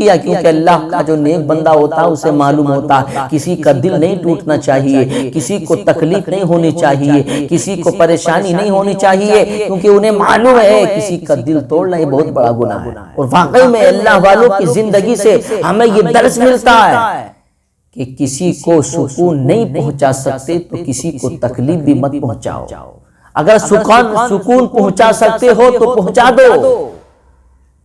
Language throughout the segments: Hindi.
किया, क्योंकि अल्लाह का जो नेक बंदा होता है उसे मालूम होता है किसी का दिल नहीं टूटना चाहिए, किसी को तकलीफ नहीं होनी चाहिए, किसी को परेशानी नहीं होनी चाहिए, क्योंकि उन्हें मालूम है किसी का दिल तोड़ना ये बहुत बड़ा गुनाह है। और वाकई में अल्लाह वालों की जिंदगी से हमें ये दर्स मिलता है कि किसी को सुकून नहीं पहुंचा सकते तो किसी को तकलीफ भी मत पहुंचाओ। अगर सुकून पहुंचा सकते हो तो पहुंचा दो,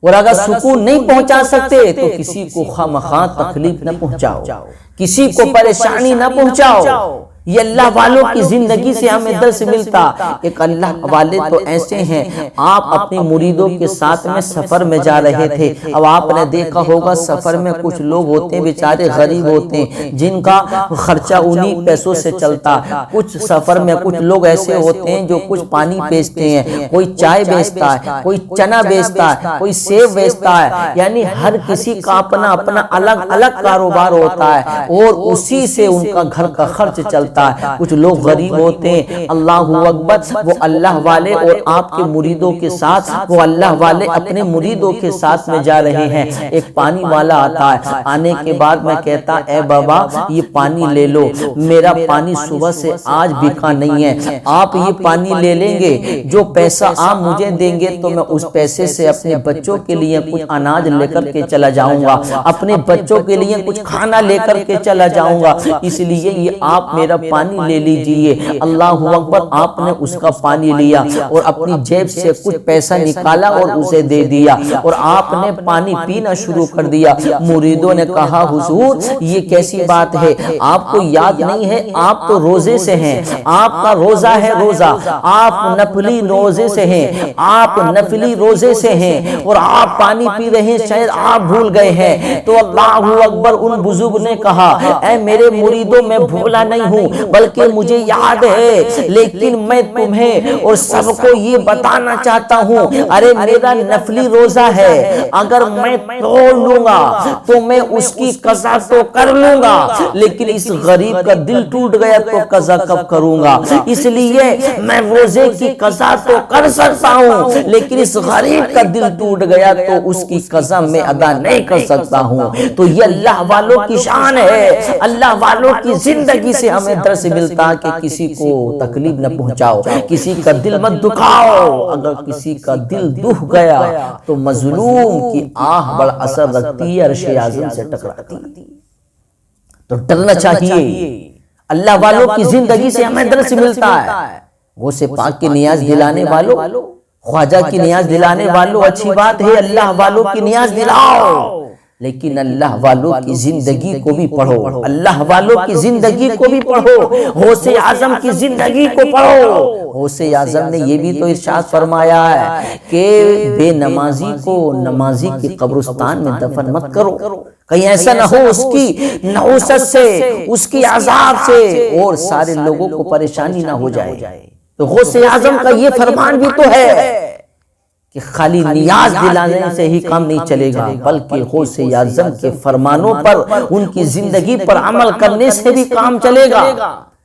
और अगर सुकून नहीं पहुंचा सकते तो किसी को खामखा तकलीफ न पहुंचाओ, किसी को परेशानी न पहुंचाओ। ये अल्लाह वालों की जिंदगी से हमें दर्स मिलता। एक अल्लाह वाले तो ऐसे हैं, आप अपने मुरीदों के साथ में सफर में जा रहे थे। अब आपने देखा होगा सफर में कुछ लोग होते हैं बेचारे गरीब होते हैं, जिनका खर्चा उन्हीं पैसों से चलता। कुछ सफर में कुछ लोग ऐसे होते हैं जो कुछ पानी बेचते हैं, कोई चाय बेचता है, कोई चना बेचता है, कोई सेब बेचता है। यानी हर किसी का अपना अपना अलग अलग कारोबार होता है और उसी से उनका घर का खर्च चलता। कुछ लोग गरीब होते हैं, अल्लाह अकबर, वो अल्लाह वाले और आपके मुरीदों के साथ, वो अल्लाह वाले अपने मुरीदों के साथ में जा रहे हैं। एक पानी वाला आता है, आने के बाद मैं कहता ए बाबा ये पानी ले लो, मेरा पानी सुबह से आज बिका नहीं है, आप ये पानी ले लेंगे, जो पैसा आप मुझे देंगे तो मैं उस पैसे से अपने बच्चों के लिए कुछ अनाज लेकर के चला जाऊंगा, अपने बच्चों के लिए कुछ खाना लेकर के चला जाऊंगा, इसलिए ये आप मेरा पानी ले लीजिए। अल्लाह अकबर, आपने उसका पानी लिया और अपनी जेब से कुछ पैसा निकाला और उसे दे दिया और आपने पानी पीना शुरू कर दिया। मुरीदों ने कहा हुजूर ये कैसी बात है, आपको याद नहीं है आप तो रोजे से हैं, आपका रोजा है रोजा, आप नफली रोजे से हैं, आप नफली रोजे से हैं और आप पानी पी रहे हैं, शायद आप भूल गए हैं। तो अल्लाह अकबर, उन बुजुर्ग ने कहा ऐ मेरे मुरीदों मैं भूला नहीं हूँ, बल्कि मुझे याद है, लेकिन मैं तुम्हें और सबको ये बताना चाहता हूँ, अरे मेरा नफली रोजा है, अगर मैं तोड़ लूंगा तो मैं उसकी कज़ा तो कर लूंगा, लेकिन इस गरीब का दिल टूट गया तो कज़ा कब करूंगा, इसलिए मैं रोजे की कज़ा तो कर सकता हूँ, लेकिन इस गरीब का दिल टूट गया तो उसकी कज़ा मैं अदा नहीं कर सकता हूँ। तो ये अल्लाह वालों की शान है, अल्लाह वालों की जिंदगी से हमें दर्स मिलता कि किसी को तकलीफ न पहुंचाओ, किसी का दिल मत दुखाओ। अगर किसी का दिल दुख गया तो मजलूम की आह बड़ा असर रखती है, अर्श आज़म से टकराती। तो डरना चाहिए। अल्लाह वालों की जिंदगी से हमें दर्स मिलता है। वो से पाक की नियाज दिलाने वालों, ख्वाजा की नियाज दिलाने वालों, अच्छी बात है अल्लाह वालों की नियाज दिलाओ, लेकिन अल्लाह वालों की जिंदगी को भी पढ़ो, अल्लाह वालों की जिंदगी को भी पढ़ो, गौसे आजम की जिंदगी को पढ़ो। गौसे आजम ने ये भी तो इरशाद फरमाया है कि बेनमाजी को नमाजी की कब्रिस्तान में दफन मत करो, कहीं ऐसा ना हो उसकी नहुसत से, उसकी अजाब से और सारे लोगों को परेशानी ना हो जाए। तो गौसे आजम का ये फरमान भी तो है कि खाली नियाज दिलाने से ही काम नहीं चलेगा, बल्कि गौसे आज़म के फरमानों पर, उनकी जिंदगी पर अमल करने से भी काम चलेगा।